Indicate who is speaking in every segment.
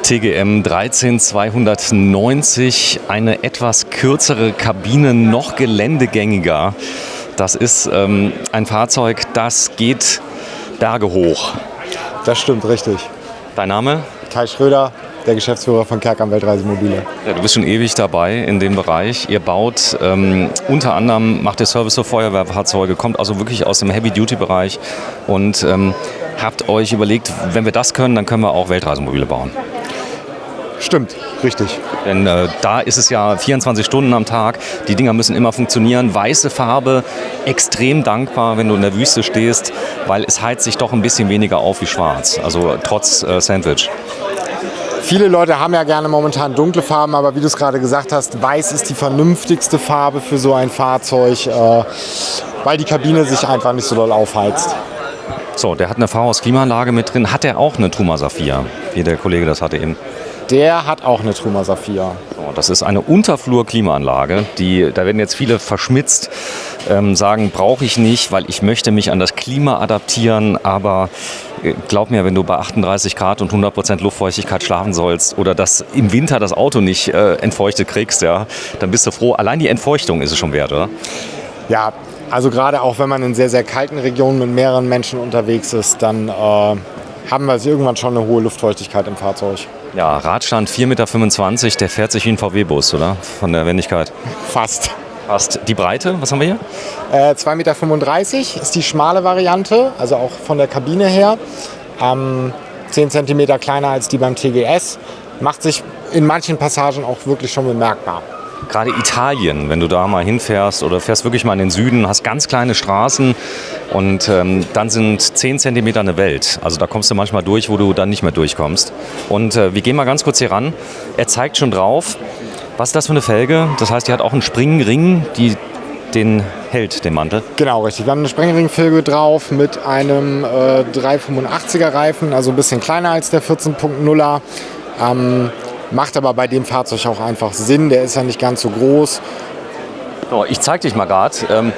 Speaker 1: TGM 13290, eine etwas kürzere Kabine, noch geländegängiger. Das ist ein Fahrzeug, das geht Berge hoch.
Speaker 2: Das stimmt, richtig.
Speaker 1: Dein Name?
Speaker 2: Kai Schröder, der Geschäftsführer von Kerkam Weltreisemobile.
Speaker 1: Ja, du bist schon ewig dabei in dem Bereich. Ihr baut unter anderem, macht ihr Service für Feuerwehrfahrzeuge, kommt also wirklich aus dem Heavy-Duty-Bereich und habt euch überlegt, wenn wir das können, dann können wir auch Weltreisemobile bauen.
Speaker 2: Stimmt, richtig.
Speaker 1: Denn da ist es ja 24 Stunden am Tag. Die Dinger müssen immer funktionieren. Weiße Farbe, extrem dankbar, wenn du in der Wüste stehst, weil es heizt sich doch ein bisschen weniger auf wie schwarz. Also trotz Sandwich.
Speaker 2: Viele Leute haben ja gerne momentan dunkle Farben, aber wie du es gerade gesagt hast, weiß ist die vernünftigste Farbe für so ein Fahrzeug, weil die Kabine sich einfach nicht so doll aufheizt.
Speaker 1: So, der hat eine V-Haus-Klimaanlage mit drin. Hat er auch eine Truma Saphir, wie der Kollege das hatte eben?
Speaker 2: Der hat auch eine Truma Saphir.
Speaker 1: So, das ist eine Unterflur-Klimaanlage. Da werden jetzt viele verschmitzt, sagen, brauche ich nicht, weil ich möchte mich an das Klima adaptieren. Aber glaub mir, wenn du bei 38 Grad und 100% Luftfeuchtigkeit schlafen sollst oder dass im Winter das Auto nicht entfeuchtet kriegst, ja, dann bist du froh. Allein die Entfeuchtung ist es schon wert, oder?
Speaker 2: Ja, also gerade auch wenn man in sehr, sehr kalten Regionen mit mehreren Menschen unterwegs ist, dann haben wir irgendwann schon eine hohe Luftfeuchtigkeit im Fahrzeug.
Speaker 1: Ja, Radstand 4,25 Meter, der fährt sich wie ein VW-Bus, oder? Von der Wendigkeit.
Speaker 2: Fast.
Speaker 1: Fast. Die Breite, was haben wir hier?
Speaker 2: 2,35 Meter ist die schmale Variante, also auch von der Kabine her. 10 cm kleiner als die beim TGS. Macht sich in manchen Passagen auch wirklich schon bemerkbar.
Speaker 1: Gerade Italien, wenn du da mal hinfährst oder fährst wirklich mal in den Süden, hast ganz kleine Straßen und dann sind 10 Zentimeter eine Welt. Also da kommst du manchmal durch, wo du dann nicht mehr durchkommst. Und wir gehen mal ganz kurz hier ran. Er zeigt schon drauf, was ist das für eine Felge? Das heißt, die hat auch einen Springring, die den hält, den Mantel.
Speaker 2: Genau, richtig. Wir haben eine Springringfelge drauf mit einem 385er Reifen, also ein bisschen kleiner als der 14.0er. Macht aber bei dem Fahrzeug auch einfach Sinn, der ist ja nicht ganz so groß.
Speaker 1: So, ich zeig dich mal gerade.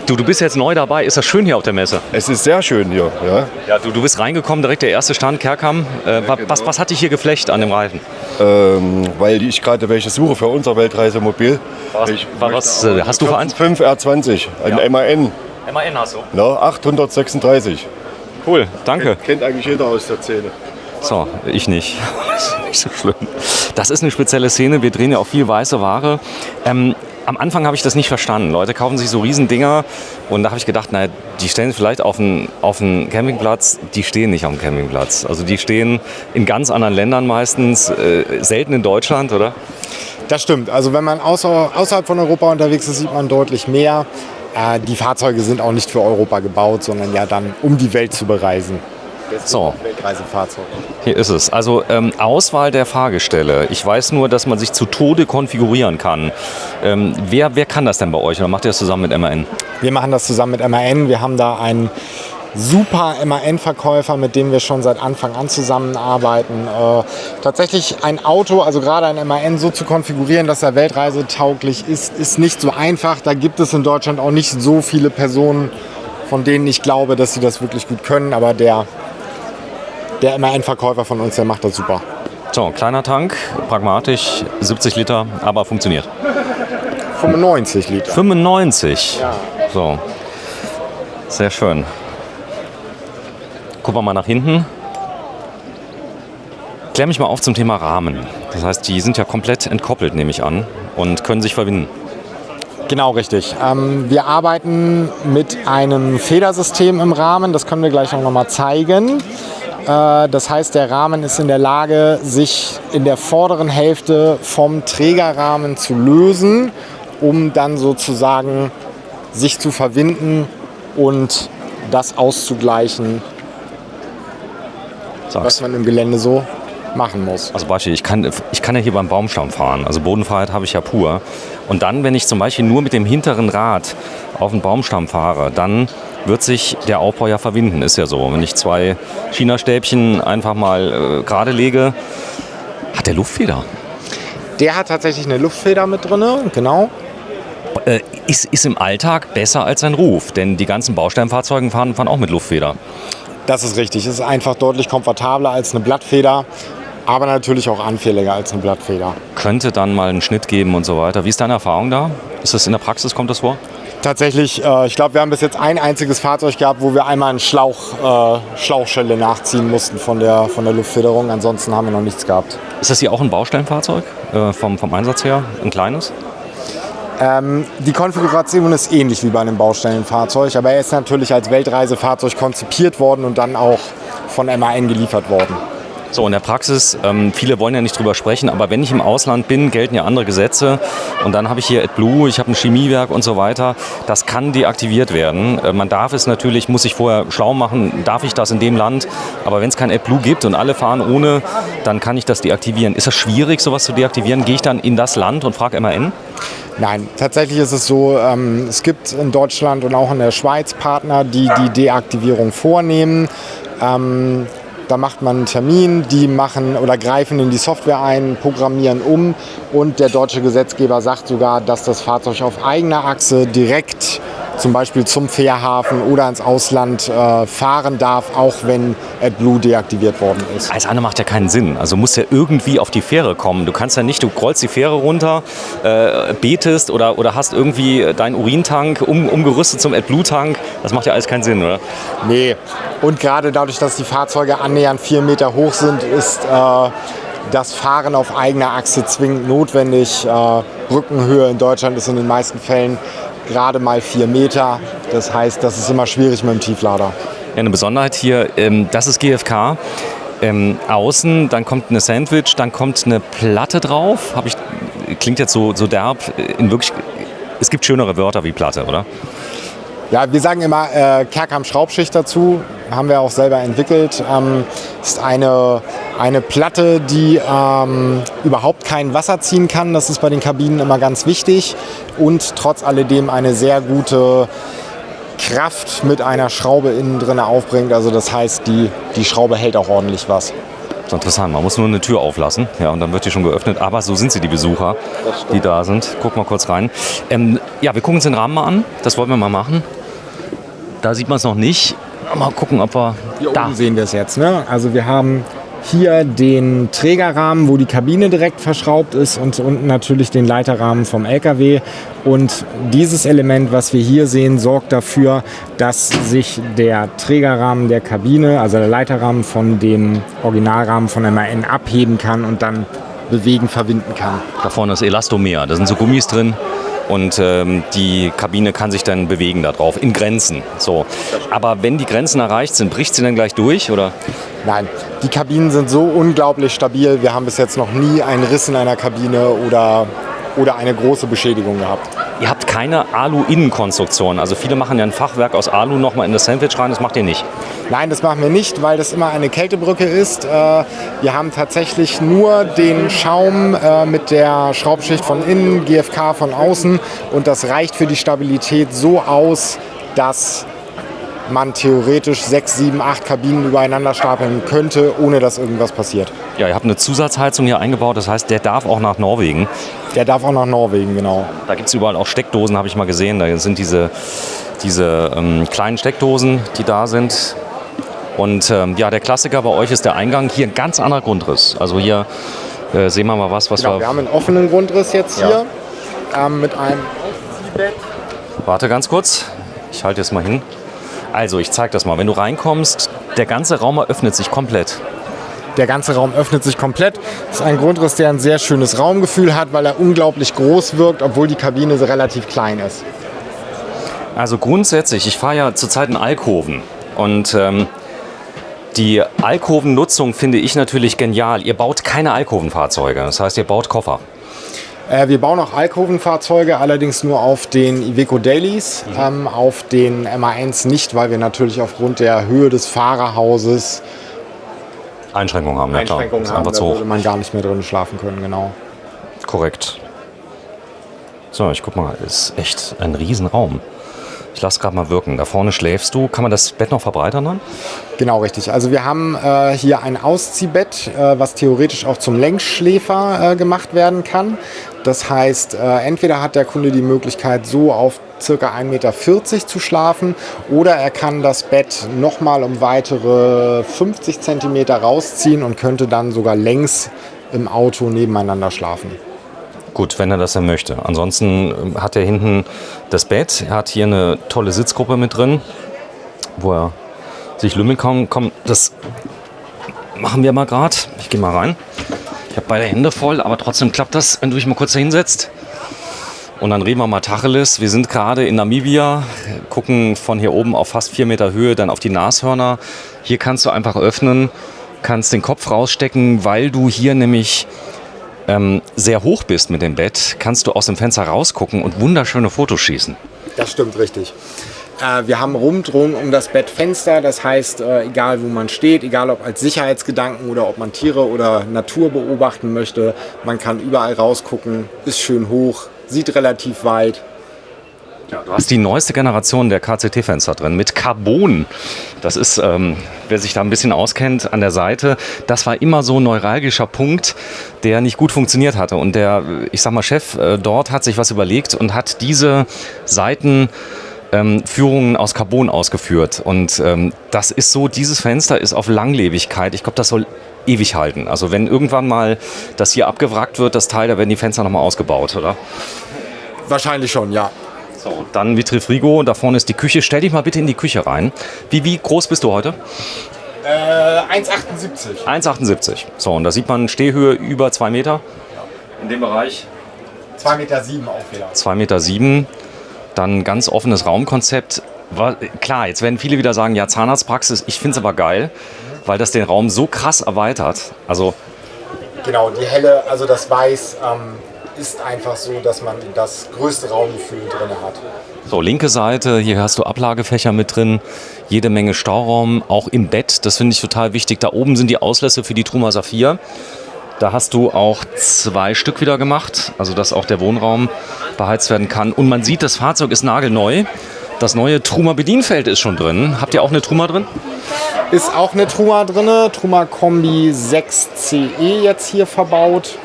Speaker 1: Du bist jetzt neu dabei. Ist das schön hier auf der Messe?
Speaker 3: Es ist sehr schön hier. Ja,
Speaker 1: ja du bist reingekommen, direkt der erste Stand, Kerkam. Was hat dich hier geflecht an dem Reifen?
Speaker 3: Weil ich gerade welche suche für unser Weltreisemobil.
Speaker 1: Was hast du für eins?
Speaker 3: 5 R20, ein MAN.
Speaker 1: MAN hast du?
Speaker 3: Ja, 836.
Speaker 1: Cool, danke.
Speaker 3: Kennt eigentlich jeder aus der Szene.
Speaker 1: So, ich nicht. Das ist nicht so schlimm. Das ist eine spezielle Szene. Wir drehen ja auch viel weiße Ware. Am Anfang habe ich das nicht verstanden. Leute kaufen sich so Riesendinger und da habe ich gedacht, naja, die stellen vielleicht auf einen Campingplatz. Die stehen nicht auf dem Campingplatz. Also die stehen in ganz anderen Ländern meistens, selten in Deutschland, oder?
Speaker 2: Das stimmt. Also wenn man außerhalb von Europa unterwegs ist, sieht man deutlich mehr. Die Fahrzeuge sind auch nicht für Europa gebaut, sondern ja dann, um die Welt zu bereisen.
Speaker 1: So,
Speaker 2: Weltreisefahrzeug.
Speaker 1: hier ist es. Also Auswahl der Fahrgestelle. Ich weiß nur, dass man sich zu Tode konfigurieren kann. Wer kann das denn bei euch? Oder macht ihr das zusammen mit MAN?
Speaker 2: Wir machen das zusammen mit MAN. Wir haben da einen super MAN-Verkäufer, mit dem wir schon seit Anfang an zusammenarbeiten. Tatsächlich ein Auto, also gerade ein MAN so zu konfigurieren, dass er weltreisetauglich ist, ist nicht so einfach. Da gibt es in Deutschland auch nicht so viele Personen, von denen ich glaube, dass sie das wirklich gut können. Aber der MAN-Verkäufer von uns, der macht das super.
Speaker 1: So, kleiner Tank, pragmatisch, 70 Liter, aber funktioniert.
Speaker 2: 95 Liter.
Speaker 1: 95?
Speaker 2: Ja.
Speaker 1: So, sehr schön. Gucken wir mal nach hinten. Klär mich mal auf zum Thema Rahmen. Das heißt, die sind ja komplett entkoppelt, nehme ich an, und können sich verbinden.
Speaker 2: Genau, richtig. Wir arbeiten mit einem Federsystem im Rahmen. Das können wir gleich auch noch mal zeigen. Das heißt, der Rahmen ist in der Lage, sich in der vorderen Hälfte vom Trägerrahmen zu lösen, um dann sozusagen sich zu verbinden und das auszugleichen, was man im Gelände so machen muss.
Speaker 1: Also Beispiel, ich kann ja hier beim Baumstamm fahren. Also Bodenfreiheit habe ich ja pur. Und dann, wenn ich zum Beispiel nur mit dem hinteren Rad auf den Baumstamm fahre, dann wird sich der Aufbau ja verwinden. Ist ja so. Wenn ich 2 China-Stäbchen einfach mal gerade lege, hat der Luftfeder.
Speaker 2: Der hat tatsächlich eine Luftfeder mit drin, genau.
Speaker 1: Ist im Alltag besser als sein Ruf, denn die ganzen Bausteinfahrzeuge fahren auch mit Luftfeder.
Speaker 2: Das ist richtig. Es ist einfach deutlich komfortabler als eine Blattfeder. aber natürlich auch anfälliger als eine Blattfeder.
Speaker 1: Könnte dann mal einen Schnitt geben und so weiter. Wie ist deine Erfahrung da? Ist das in der Praxis, kommt das vor?
Speaker 2: Tatsächlich, ich glaube, wir haben bis jetzt ein einziges Fahrzeug gehabt, wo wir einmal eine Schlauchschelle nachziehen mussten von der Luftfederung. Ansonsten haben wir noch nichts gehabt.
Speaker 1: Ist das hier auch ein Baustellenfahrzeug vom Einsatz her? Ein kleines?
Speaker 2: Die Konfiguration ist ähnlich wie bei einem Baustellenfahrzeug, aber er ist natürlich als Weltreisefahrzeug konzipiert worden und dann auch von MAN geliefert worden.
Speaker 1: So, in der Praxis, viele wollen ja nicht drüber sprechen, aber wenn ich im Ausland bin, gelten ja andere Gesetze. Und dann habe ich hier AdBlue, ich habe ein Chemiewerk und so weiter. Das kann deaktiviert werden. Man darf es natürlich, muss sich vorher schlau machen, darf ich das in dem Land. Aber wenn es kein AdBlue gibt und alle fahren ohne, dann kann ich das deaktivieren. Ist das schwierig, sowas zu deaktivieren? Gehe ich dann in das Land und frage MAN?
Speaker 2: Nein, tatsächlich ist es so, es gibt in Deutschland und auch in der Schweiz Partner, die die Deaktivierung vornehmen. Da macht man einen Termin, die machen oder greifen in die Software ein, programmieren um und der deutsche Gesetzgeber sagt sogar, dass das Fahrzeug auf eigener Achse direkt zum Beispiel zum Fährhafen oder ins Ausland fahren darf, auch wenn AdBlue deaktiviert worden ist.
Speaker 1: Alles andere macht ja keinen Sinn. Also musst ja irgendwie auf die Fähre kommen. Du kannst ja nicht, du rollst die Fähre runter, betest oder hast irgendwie deinen Urintank umgerüstet zum AdBlue-Tank. Das macht ja alles keinen Sinn, oder?
Speaker 2: Nee. Und gerade dadurch, dass die Fahrzeuge annähernd 4 Meter hoch sind, ist das Fahren auf eigener Achse zwingend notwendig. Brückenhöhe in Deutschland ist in den meisten Fällen gerade mal 4 Meter. Das heißt, das ist immer schwierig mit dem Tieflader.
Speaker 1: Ja, eine Besonderheit hier, das ist GFK. Außen, dann kommt eine Sandwich, dann kommt eine Platte drauf. Klingt jetzt so derb. Es gibt schönere Wörter wie Platte, oder?
Speaker 2: Ja, wir sagen immer Kerkham-Schraubschicht dazu, haben wir auch selber entwickelt. Ist eine Platte, die überhaupt kein Wasser ziehen kann. Das ist bei den Kabinen immer ganz wichtig. Und trotz alledem eine sehr gute Kraft mit einer Schraube innen drin aufbringt. Also das heißt, die Schraube hält auch ordentlich was.
Speaker 1: Das ist interessant, man muss nur eine Tür auflassen, ja, und dann wird die schon geöffnet. Aber so sind sie, die Besucher, die da sind. Guck mal kurz rein. Ja, wir gucken uns den Rahmen mal an. Das wollen wir mal machen. Da sieht man es noch nicht. Mal gucken, ob wir
Speaker 2: Hier oben sehen wir es jetzt. Ne? Also wir haben hier den Trägerrahmen, wo die Kabine direkt verschraubt ist und unten natürlich den Leiterrahmen vom LKW. Und dieses Element, was wir hier sehen, sorgt dafür, dass sich der Trägerrahmen der Kabine, also der Leiterrahmen von dem Originalrahmen von MAN abheben kann und dann bewegen, verwinden kann.
Speaker 1: Da vorne ist Elastomer, da sind so Gummis drin. Und die Kabine kann sich dann bewegen da drauf, in Grenzen. So. Aber wenn die Grenzen erreicht sind, bricht sie dann gleich durch, oder?
Speaker 2: Nein, die Kabinen sind so unglaublich stabil. Wir haben bis jetzt noch nie einen Riss in einer Kabine oder eine große Beschädigung gehabt.
Speaker 1: Ihr habt keine Alu-Innenkonstruktion. Also viele machen ja ein Fachwerk aus Alu nochmal in das Sandwich rein. Das macht ihr nicht.
Speaker 2: Nein, das machen wir nicht, weil das immer eine Kältebrücke ist. Wir haben tatsächlich nur den Schaum mit der Schraubschicht von innen, GFK von außen. Und das reicht für die Stabilität so aus, dass man theoretisch 6, 7, 8 Kabinen übereinander stapeln könnte, ohne dass irgendwas passiert.
Speaker 1: Ja, ihr habt eine Zusatzheizung hier eingebaut. Das heißt, der darf auch nach Norwegen.
Speaker 2: Der darf auch nach Norwegen, genau.
Speaker 1: Da gibt es überall auch Steckdosen, habe ich mal gesehen. Da sind diese kleinen Steckdosen, die da sind. Und ja, der Klassiker bei euch ist der Eingang. Hier ein ganz anderer Grundriss. Also hier sehen wir mal was
Speaker 2: genau, wir haben einen offenen Grundriss jetzt hier mit einem Aufziehbett.
Speaker 1: Warte ganz kurz. Ich halte jetzt mal hin. Also, ich zeige das mal. Wenn du reinkommst, der ganze Raum eröffnet sich komplett.
Speaker 2: Der ganze Raum öffnet sich komplett. Das ist ein Grundriss, der ein sehr schönes Raumgefühl hat, weil er unglaublich groß wirkt, obwohl die Kabine relativ klein ist.
Speaker 1: Also grundsätzlich, ich fahre ja zurzeit in Alkoven. Und die Alkovennutzung finde ich natürlich genial. Ihr baut keine Alkovenfahrzeuge. Das heißt, ihr baut Koffer.
Speaker 2: Wir bauen auch Alkovenfahrzeuge, allerdings nur auf den Iveco Dailies, auf den MA1 nicht, weil wir natürlich aufgrund der Höhe des Fahrerhauses
Speaker 1: Einschränkungen haben. Ja, klar.
Speaker 2: Einschränkungen haben, da würde man gar nicht mehr drin schlafen können, genau.
Speaker 1: Korrekt. So, ich guck mal, ist echt ein Riesenraum. Ich lasse gerade mal wirken. Da vorne schläfst du. Kann man das Bett noch verbreitern dann?
Speaker 2: Genau, richtig. Also wir haben hier ein Ausziehbett, was theoretisch auch zum Längsschläfer gemacht werden kann. Das heißt, entweder hat der Kunde die Möglichkeit, so auf ca. 1,40 Meter zu schlafen, oder er kann das Bett nochmal um weitere 50 Zentimeter rausziehen und könnte dann sogar längs im Auto nebeneinander schlafen.
Speaker 1: Gut, wenn er das dann möchte. Ansonsten hat er hinten das Bett. Er hat hier eine tolle Sitzgruppe mit drin, wo er sich lümmeln kann. Komm, das machen wir mal gerade. Ich gehe mal rein. Ich habe beide Hände voll, aber trotzdem klappt das, wenn du dich mal kurz da hinsetzt. Und dann reden wir mal Tacheles. Wir sind gerade in Namibia, gucken von hier oben auf fast 4 Meter Höhe dann auf die Nashörner. Hier kannst du einfach öffnen, kannst den Kopf rausstecken, weil du hier nämlich sehr hoch bist mit dem Bett, kannst du aus dem Fenster rausgucken und wunderschöne Fotos schießen.
Speaker 2: Das stimmt richtig. Wir haben rundherum um das Bett Fenster, das heißt, egal wo man steht, egal ob als Sicherheitsgedanken oder ob man Tiere oder Natur beobachten möchte, man kann überall rausgucken, ist schön hoch, sieht relativ weit.
Speaker 1: Ja, du hast die neueste Generation der KCT-Fenster drin mit Carbon. Das ist, wer sich da ein bisschen auskennt, an der Seite. Das war immer so ein neuralgischer Punkt, der nicht gut funktioniert hatte. Und der, ich sag mal, Chef dort hat sich was überlegt und hat diese Seitenführungen aus Carbon ausgeführt. Und das ist so, dieses Fenster ist auf Langlebigkeit. Ich glaube, das soll ewig halten. Also wenn irgendwann mal das hier abgewrackt wird, das Teil, da werden die Fenster nochmal ausgebaut, oder?
Speaker 2: Wahrscheinlich schon, ja.
Speaker 1: So, dann Vitrifrigo, da vorne ist die Küche. Stell dich mal bitte in die Küche rein. Wie groß bist du heute?
Speaker 2: 1,78.
Speaker 1: 1,78. So, und da sieht man Stehhöhe über 2 Meter. In dem Bereich
Speaker 2: 2,7 Meter auch wieder.
Speaker 1: 2,7 Meter. Dann ganz offenes Raumkonzept. Klar, jetzt werden viele wieder sagen, ja, Zahnarztpraxis. Ich finde es aber geil, weil das den Raum so krass erweitert. Also
Speaker 2: genau, die helle, also das Weiß ist einfach so, dass man das größte Raumgefühl drin hat.
Speaker 1: so, linke Seite, hier hast du Ablagefächer mit drin, jede Menge Stauraum, auch im Bett, das finde ich total wichtig. Da oben sind die Auslässe für die Truma Saphir. Da hast du auch 2 Stück wieder gemacht, also dass auch der Wohnraum beheizt werden kann. Und man sieht, das Fahrzeug ist nagelneu. Das neue Truma Bedienfeld ist schon drin. Habt ihr auch eine Truma drin?
Speaker 2: Ist auch eine Truma drin, Truma Kombi 6CE jetzt hier verbaut.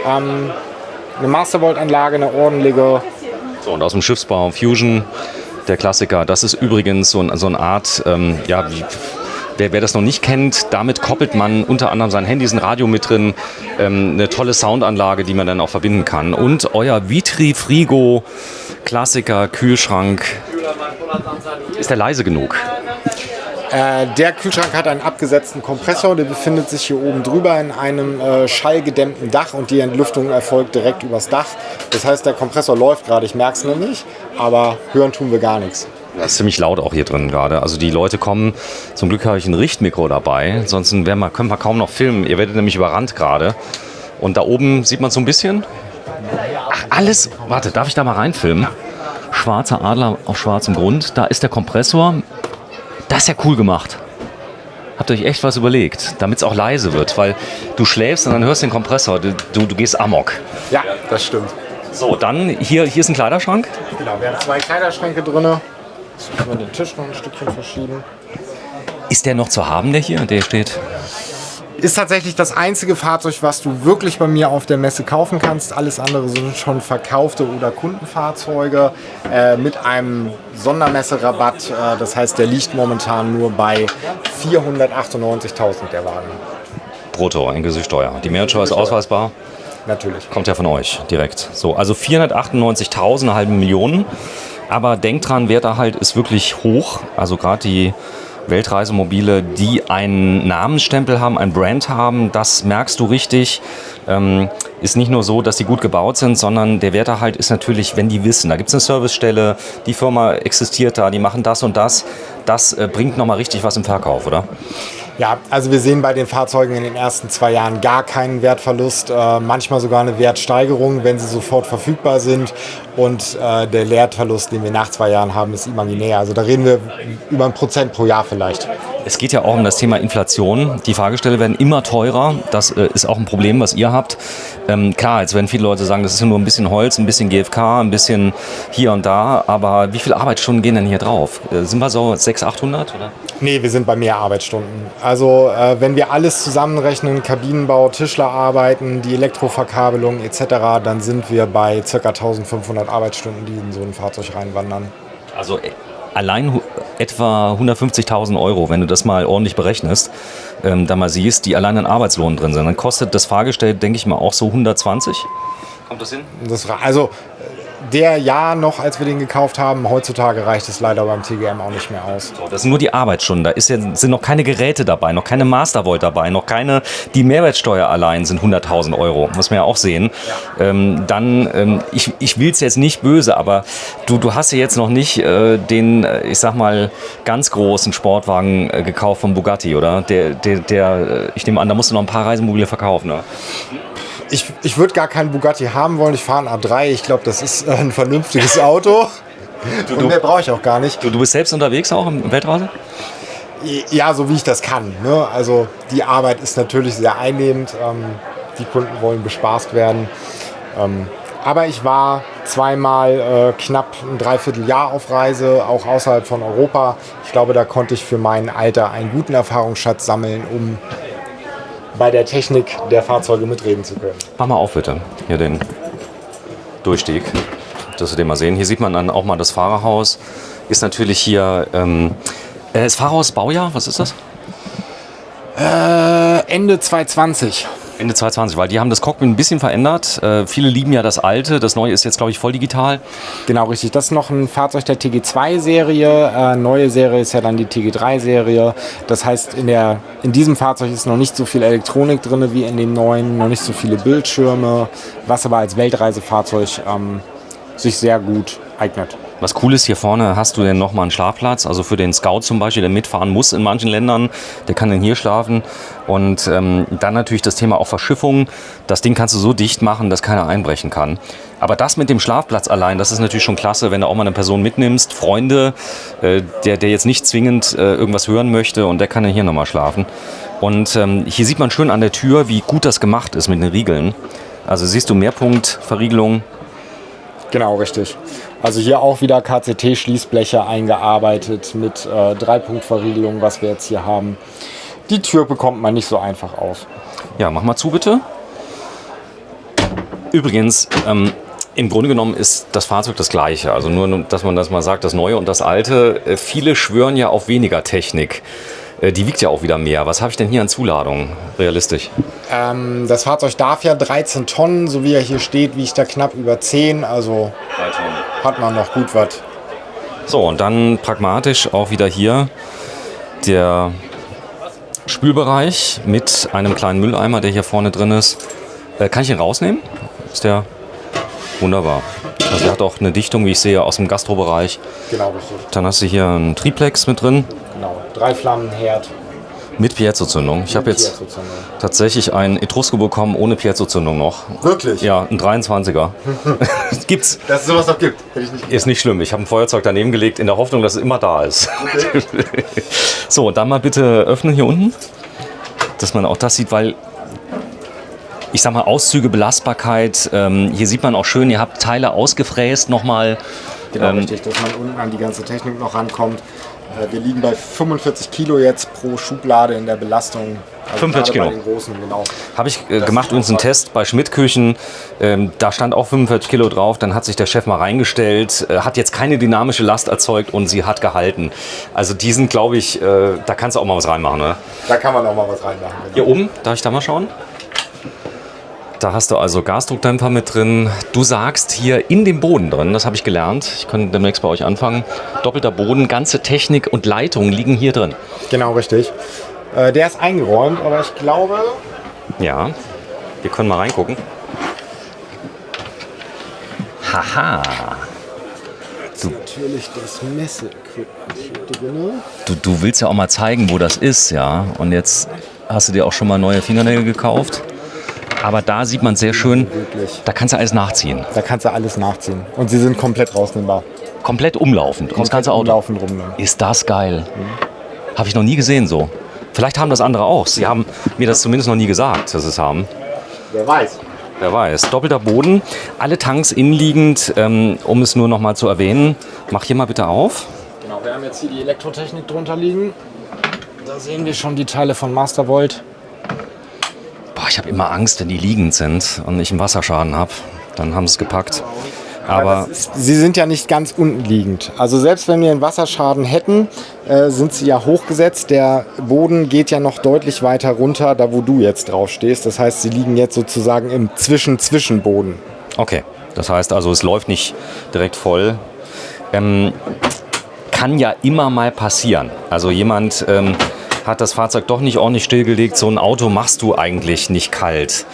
Speaker 2: Eine Mastervolt-Anlage, eine ordentliche.
Speaker 1: So, und aus dem Schiffsbau Fusion, der Klassiker. Das ist übrigens so eine Art, wer das noch nicht kennt, damit koppelt man unter anderem sein Handy, ist ein Radio mit drin, eine tolle Soundanlage, die man dann auch verbinden kann. Und euer Vitrifrigo Klassiker Kühlschrank, ist der leise genug?
Speaker 2: Der Kühlschrank hat einen abgesetzten Kompressor, der befindet sich hier oben drüber in einem schallgedämmten Dach und die Entlüftung erfolgt direkt übers Dach. Das heißt, der Kompressor läuft gerade, ich merke es noch nicht, aber hören tun wir gar nichts.
Speaker 1: Das ist ziemlich laut auch hier drin gerade. Also die Leute kommen, zum Glück habe ich ein Richtmikro dabei, sonst können wir kaum noch filmen. Ihr werdet nämlich überrannt gerade. Und da oben sieht man so ein bisschen, ach alles, warte, darf ich da mal reinfilmen? Schwarzer Adler auf schwarzem Grund, da ist der Kompressor. Das ist ja cool gemacht. Habt ihr euch echt was überlegt, damit es auch leise wird, weil du schläfst und dann hörst du den Kompressor, du gehst amok.
Speaker 2: Ja, das stimmt.
Speaker 1: So, dann hier ist ein Kleiderschrank.
Speaker 2: Genau, wir haben 2 Kleiderschränke drin. Jetzt können wir den Tisch noch ein Stückchen verschieben.
Speaker 1: Ist der noch zu haben, der hier? Der steht.
Speaker 2: Ist tatsächlich das einzige Fahrzeug, was du wirklich bei mir auf der Messe kaufen kannst. Alles andere sind schon verkaufte oder Kundenfahrzeuge mit einem Sondermesserabatt. Das heißt, der liegt momentan nur bei 498.000 der Wagen.
Speaker 1: Brutto, inklusive Steuer. Die Mehrwertsteuer ist ausweisbar.
Speaker 2: Natürlich.
Speaker 1: Kommt ja von euch direkt. So, also 498.000, eine halbe Million. Aber denkt dran, Werterhalt ist wirklich hoch. Also gerade die Weltreisemobile, die einen Namensstempel haben, ein Brand haben, das merkst du richtig. Ist nicht nur so, dass die gut gebaut sind, sondern der Werterhalt ist natürlich, wenn die wissen, da gibt es eine Servicestelle, die Firma existiert da, die machen das und das. Das bringt nochmal richtig was im Verkauf, oder?
Speaker 2: Ja, also wir sehen bei den Fahrzeugen in den ersten 2 Jahren gar keinen Wertverlust, manchmal sogar eine Wertsteigerung, wenn sie sofort verfügbar sind. Und der Wertverlust, den wir nach 2 Jahren haben, ist imaginär. Also da reden wir über 1% pro Jahr vielleicht.
Speaker 1: Es geht ja auch um das Thema Inflation. Die Fahrgestelle werden immer teurer. Das ist auch ein Problem, was ihr habt. Klar, jetzt werden viele Leute sagen, das ist nur ein bisschen Holz, ein bisschen GFK, ein bisschen hier und da. Aber wie viele Arbeitsstunden gehen denn hier drauf? Sind wir so 600, 800? Oder?
Speaker 2: Nee, wir sind bei mehr Arbeitsstunden. Also wenn wir alles zusammenrechnen, Kabinenbau, Tischlerarbeiten, die Elektroverkabelung etc., dann sind wir bei ca. 1500 Arbeitsstunden, die in so ein Fahrzeug reinwandern.
Speaker 1: Also allein etwa 150.000 Euro, wenn du das mal ordentlich berechnest, da mal siehst, die allein an Arbeitslohn drin sind. Dann kostet das Fahrgestell, denke ich mal, auch so 120. Kommt das hin?
Speaker 2: Also der Jahr noch, als wir den gekauft haben, heutzutage reicht es leider beim TGM auch nicht mehr aus.
Speaker 1: So, das sind nur die Arbeitsstunden. Da sind noch keine Geräte dabei, noch keine Mastervolt dabei, noch keine, die Mehrwertsteuer allein sind 100.000 Euro. Muss man ja auch sehen. Ja. Ich will es jetzt nicht böse, aber du hast ja jetzt noch nicht den, ich sag mal, ganz großen Sportwagen gekauft von Bugatti, oder? Ich nehme an, da musst du noch ein paar Reisemobile verkaufen, ne?
Speaker 2: Ich würde gar keinen Bugatti haben wollen. Ich fahre einen A3. Ich glaube, das ist ein vernünftiges Auto. Und mehr brauche ich auch gar nicht.
Speaker 1: Du bist selbst unterwegs auch im Weltreise?
Speaker 2: Ja, so wie ich das kann. Ne? Also die Arbeit ist natürlich sehr einnehmend. Die Kunden wollen bespaßt werden. Aber ich war zweimal knapp ein Dreivierteljahr auf Reise, auch außerhalb von Europa. Ich glaube, da konnte ich für mein Alter einen guten Erfahrungsschatz sammeln, um bei der Technik der Fahrzeuge mitreden zu können.
Speaker 1: Mach mal auf bitte, hier den Durchstieg, dass wir den mal sehen. Hier sieht man dann auch mal das Fahrerhaus. Ist natürlich hier, das Fahrerhaus Baujahr, was ist das?
Speaker 2: Ende 2020.
Speaker 1: Ende 2020, weil die haben das Cockpit ein bisschen verändert. Viele lieben ja das alte, das neue ist jetzt, glaube ich, voll digital.
Speaker 2: Genau, richtig. Das ist noch ein Fahrzeug der TG2-Serie. Neue Serie ist ja dann die TG3-Serie. Das heißt, in diesem Fahrzeug ist noch nicht so viel Elektronik drin wie in dem neuen, noch nicht so viele Bildschirme, was aber als Weltreisefahrzeug sich sehr gut eignet.
Speaker 1: Was cool ist, hier vorne hast du denn nochmal einen Schlafplatz, also für den Scout zum Beispiel, der mitfahren muss in manchen Ländern, der kann dann hier schlafen. Und dann natürlich das Thema auch Verschiffung. Das Ding kannst du so dicht machen, dass keiner einbrechen kann. Aber das mit dem Schlafplatz allein, das ist natürlich schon klasse, wenn du auch mal eine Person mitnimmst, Freunde, der jetzt nicht zwingend irgendwas hören möchte und der kann dann hier nochmal schlafen. Und hier sieht man schön an der Tür, wie gut das gemacht ist mit den Riegeln. Also siehst du Mehrpunktverriegelung.
Speaker 2: Genau, richtig. Also hier auch wieder KCT-Schließbleche eingearbeitet mit 3-Punkt-Verriegelung, was wir jetzt hier haben. Die Tür bekommt man nicht so einfach auf.
Speaker 1: Ja, mach mal zu bitte. Übrigens, im Grunde genommen ist das Fahrzeug das gleiche. Also nur, dass man das mal sagt, das Neue und das Alte. Viele schwören ja auf weniger Technik. Die wiegt ja auch wieder mehr. Was habe ich denn hier an Zuladung, realistisch?
Speaker 2: Das Fahrzeug darf ja 13 Tonnen, so wie er hier steht, wiegt er knapp über 10. Also hat man noch gut was.
Speaker 1: So, und dann pragmatisch auch wieder hier der Spülbereich mit einem kleinen Mülleimer, der hier vorne drin ist. Kann ich ihn rausnehmen? Ist der wunderbar. Also er hat auch eine Dichtung, wie ich sehe, aus dem Gastrobereich.
Speaker 2: Genau, richtig.
Speaker 1: Dann hast du hier einen Triplex mit drin.
Speaker 2: Genau, 3-Flammen-Herd.
Speaker 1: Mit Piezo-Zündung. Ich habe jetzt tatsächlich einen Etrusco bekommen ohne Piezo-Zündung noch.
Speaker 2: Wirklich?
Speaker 1: Ja, ein 23er. Gibt's.
Speaker 2: Dass es sowas noch gibt, hätte ich nicht gedacht.
Speaker 1: Ist nicht schlimm. Ich habe ein Feuerzeug daneben gelegt, in der Hoffnung, dass es immer da ist. Okay. So, dann mal bitte öffnen hier unten, dass man auch das sieht, weil ich sag mal Auszüge, Belastbarkeit. Hier sieht man auch schön, ihr habt Teile ausgefräst nochmal.
Speaker 2: Genau, richtig, dass man unten an die ganze Technik noch rankommt. Wir liegen bei 45 Kilo jetzt pro Schublade in der Belastung. Also
Speaker 1: 45 Kilo.
Speaker 2: Bei den großen, genau.
Speaker 1: Habe ich gemacht, uns einen Test bei Schmidt-Küchen. Da stand auch 45 Kilo drauf. Dann hat sich der Chef mal reingestellt, hat jetzt keine dynamische Last erzeugt und sie hat gehalten. Also die sind, glaube ich, da kannst du auch mal was reinmachen, oder?
Speaker 2: Da kann man auch mal was reinmachen. Genau.
Speaker 1: Hier oben, darf ich da mal schauen? Da hast du also Gasdruckdämpfer mit drin. Du sagst hier in dem Boden drin, das habe ich gelernt, ich kann demnächst bei euch anfangen, doppelter Boden, ganze Technik und Leitungen liegen hier drin.
Speaker 2: Genau, richtig. Der ist eingeräumt, aber ich glaube...
Speaker 1: Ja, wir können mal reingucken. Haha.
Speaker 2: Natürlich das Messeequipment hier drin.
Speaker 1: Du willst ja auch mal zeigen, wo das ist, ja. Und jetzt hast du dir auch schon mal neue Fingernägel gekauft. Aber da sieht man sehr schön, da kannst du alles nachziehen.
Speaker 2: Da kannst du alles nachziehen. Und sie sind komplett rausnehmbar.
Speaker 1: Komplett umlaufend.
Speaker 2: Komplett
Speaker 1: das ganze Auto.
Speaker 2: umlaufend rum. Ne?
Speaker 1: Ist das geil. Habe ich noch nie gesehen so. Vielleicht haben das andere auch. Sie haben mir das zumindest noch nie gesagt, dass sie es haben.
Speaker 2: Wer weiß.
Speaker 1: Wer weiß. Doppelter Boden, alle Tanks innenliegend, um es nur noch mal zu erwähnen. Mach hier mal bitte auf.
Speaker 2: Genau, wir haben jetzt hier die Elektrotechnik drunter liegen. Da sehen wir schon die Teile von Mastervolt.
Speaker 1: Boah, ich habe immer Angst, wenn die liegend sind und ich einen Wasserschaden habe. Dann haben sie es gepackt. Aber
Speaker 2: Sie sind ja nicht ganz unten liegend. Also selbst wenn wir einen Wasserschaden hätten, sind sie ja hochgesetzt. Der Boden geht ja noch deutlich weiter runter, da wo du jetzt drauf stehst. Das heißt, sie liegen jetzt sozusagen im Zwischenboden.
Speaker 1: okay, das heißt also, es läuft nicht direkt voll. Kann ja immer mal passieren. Also jemand hat das Fahrzeug doch nicht ordentlich stillgelegt. So ein Auto machst du eigentlich nicht kalt,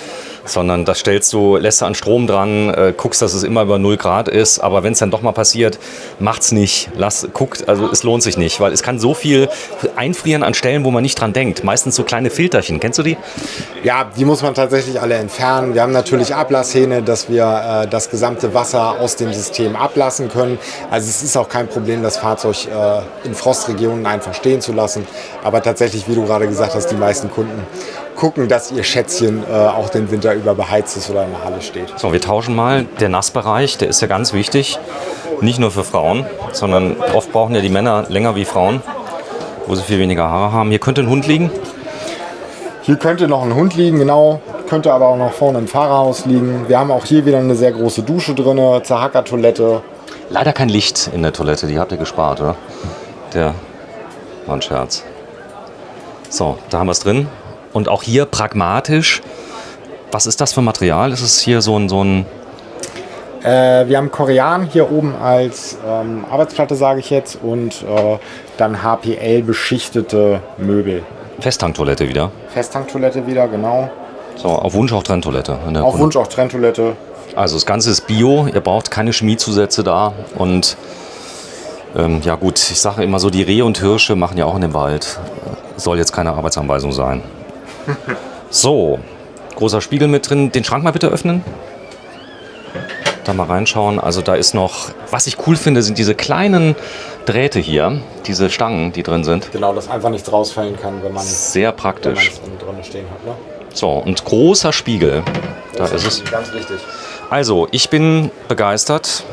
Speaker 1: sondern das lässt du an Strom dran, guckst, dass es immer über 0 Grad ist, aber wenn es dann doch mal passiert, macht's nicht. Guckt, also es lohnt sich nicht, weil es kann so viel einfrieren an Stellen, wo man nicht dran denkt. Meistens so kleine Filterchen, kennst du die?
Speaker 2: Ja, die muss man tatsächlich alle entfernen. Wir haben natürlich Ablasshähne, dass wir das gesamte Wasser aus dem System ablassen können. Also es ist auch kein Problem, das Fahrzeug in Frostregionen einfach stehen zu lassen. Aber tatsächlich, wie du gerade gesagt hast, die meisten Kunden gucken, dass ihr Schätzchen auch den Winter über beheizt ist oder in der Halle steht.
Speaker 1: So, wir tauschen mal. Der Nassbereich, der ist ja ganz wichtig. Nicht nur für Frauen, sondern oft brauchen ja die Männer länger wie Frauen, wo sie viel weniger Haare haben. Hier könnte ein Hund liegen.
Speaker 2: Hier könnte noch ein Hund liegen, genau. Könnte aber auch noch vorne im Fahrerhaus liegen. Wir haben auch hier wieder eine sehr große Dusche drin, Zahaka-Toilette.
Speaker 1: Leider kein Licht in der Toilette, die habt ihr gespart, oder? Der war ein Scherz. So, da haben wir es drin. Und auch hier pragmatisch. Was ist das für Material? Ist es hier so ein
Speaker 2: Wir haben Korean hier oben als Arbeitsplatte, sage ich jetzt, und dann HPL beschichtete Möbel.
Speaker 1: Festtanktoilette wieder?
Speaker 2: Festtanktoilette wieder, genau.
Speaker 1: So, auf Wunsch auch Trenntoilette.
Speaker 2: Auf Wunsch auch Trenntoilette.
Speaker 1: Also das Ganze ist Bio, ihr braucht keine Chemiezusätze da. Und ja gut, ich sage immer so, die Rehe und Hirsche machen ja auch in dem Wald. Soll jetzt keine Arbeitsanweisung sein. So, großer Spiegel mit drin. Den Schrank mal bitte öffnen. Da mal reinschauen. Also da ist noch, was ich cool finde, sind diese kleinen Drähte hier, diese Stangen, die drin sind.
Speaker 2: Genau, dass einfach nichts rausfallen kann, wenn man
Speaker 1: Sehr praktisch.
Speaker 2: es drin stehen hat. Ne?
Speaker 1: So, und großer Spiegel. Da ist es.
Speaker 2: Ganz wichtig.
Speaker 1: Also, ich bin begeistert.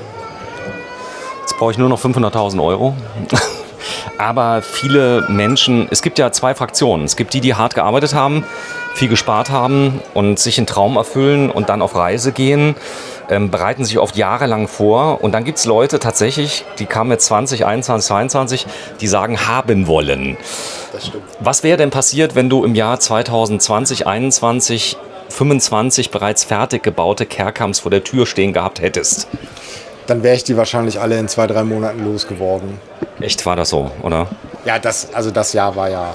Speaker 1: Jetzt brauche ich nur noch 500.000 Euro. Aber viele Menschen, es gibt ja zwei Fraktionen. Es gibt die, die hart gearbeitet haben, viel gespart haben und sich einen Traum erfüllen und dann auf Reise gehen, bereiten sich oft jahrelang vor. Und dann gibt es Leute tatsächlich, die kamen jetzt 20, 21, 22, die sagen, haben wollen.
Speaker 2: Das stimmt.
Speaker 1: Was wäre denn passiert, wenn du im Jahr 2020, 21, 25 bereits fertig gebaute Kerkams vor der Tür stehen gehabt hättest?
Speaker 2: Dann wäre ich die wahrscheinlich alle in 2-3 Monaten losgeworden.
Speaker 1: Echt, war das so, oder?
Speaker 2: Ja, das Jahr war ja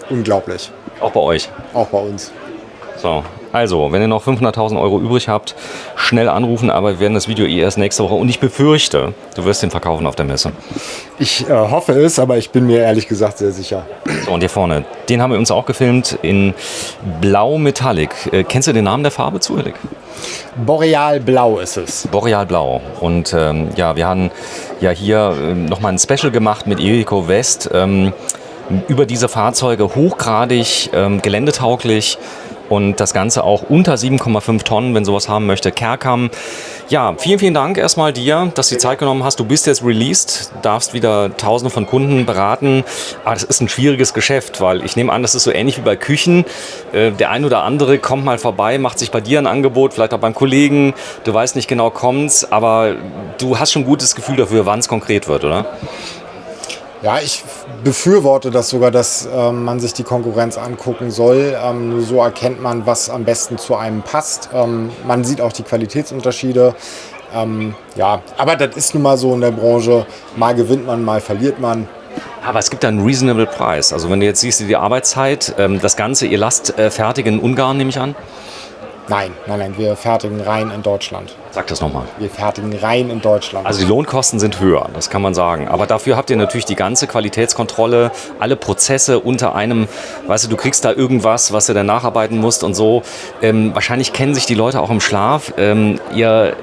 Speaker 2: unglaublich.
Speaker 1: Auch bei euch?
Speaker 2: Auch bei uns.
Speaker 1: So, also, wenn ihr noch 500.000 Euro übrig habt, schnell anrufen, aber wir werden das Video erst nächste Woche. Und ich befürchte, du wirst den verkaufen auf der Messe.
Speaker 2: Ich hoffe es, aber ich bin mir ehrlich gesagt sehr sicher.
Speaker 1: So, und hier vorne, den haben wir uns auch gefilmt in Blau Metallic. Kennst du den Namen der Farbe zufällig?
Speaker 2: Boreal Blau ist es.
Speaker 1: Boreal Blau. Und ja, wir haben ja hier nochmal ein Special gemacht mit Iveco West über diese Fahrzeuge, hochgradig geländetauglich und das Ganze auch unter 7,5 Tonnen, wenn sowas haben möchte. Kerkam. Ja, vielen, vielen Dank erstmal dir, dass du die Zeit genommen hast. Du bist jetzt released, darfst wieder Tausende von Kunden beraten. Aber das ist ein schwieriges Geschäft, weil ich nehme an, das ist so ähnlich wie bei Küchen. Der ein oder andere kommt mal vorbei, macht sich bei dir ein Angebot, vielleicht auch beim Kollegen. Du weißt nicht genau, kommt's, aber du hast schon ein gutes Gefühl dafür, wann es konkret wird, oder?
Speaker 2: Ja, ich befürworte das sogar, dass man sich die Konkurrenz angucken soll. Nur so erkennt man, was am besten zu einem passt. Man sieht auch die Qualitätsunterschiede. Ja, aber das ist nun mal so in der Branche. Mal gewinnt man, mal verliert man.
Speaker 1: Aber es gibt da einen reasonable Preis. Also wenn du jetzt siehst, die Arbeitszeit, das Ganze, ihr lasst fertig in Ungarn, nehme ich an?
Speaker 2: Nein, wir fertigen rein in Deutschland.
Speaker 1: Sag das nochmal.
Speaker 2: Wir fertigen rein in Deutschland.
Speaker 1: Also die Lohnkosten sind höher, das kann man sagen. Aber dafür habt ihr natürlich die ganze Qualitätskontrolle, alle Prozesse unter einem, weißt du kriegst da irgendwas, was du dann nacharbeiten musst und so. Wahrscheinlich kennen sich die Leute auch im Schlaf. Ihr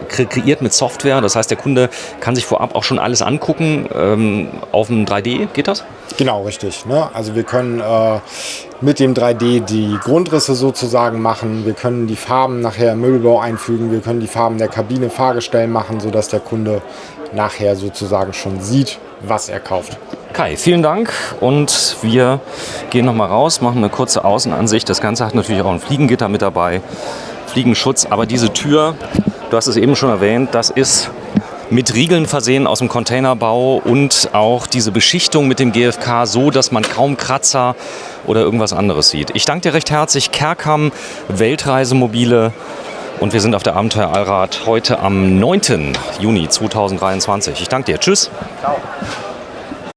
Speaker 1: kreiert mit Software, das heißt, der Kunde kann sich vorab auch schon alles angucken. Auf dem 3D, geht das?
Speaker 2: Genau, richtig. Ne? Also wir können mit dem 3D die Grundrisse sozusagen machen. Wir können die Farben nachher im Möbelbau einfügen. Wir können die Farben der Kabine, Fahrgestell machen, sodass der Kunde nachher sozusagen schon sieht, was er kauft.
Speaker 1: Kai, vielen Dank und wir gehen nochmal raus, machen eine kurze Außenansicht. Das Ganze hat natürlich auch ein Fliegengitter mit dabei, Fliegenschutz, aber diese Tür, du hast es eben schon erwähnt, das ist mit Riegeln versehen aus dem Containerbau und auch diese Beschichtung mit dem GFK so, dass man kaum Kratzer oder irgendwas anderes sieht. Ich danke dir recht herzlich, Kerkham Weltreisemobile, und wir sind auf der Abenteuer Allrad heute am 9. Juni 2023. Ich danke dir. Tschüss.
Speaker 2: Ciao.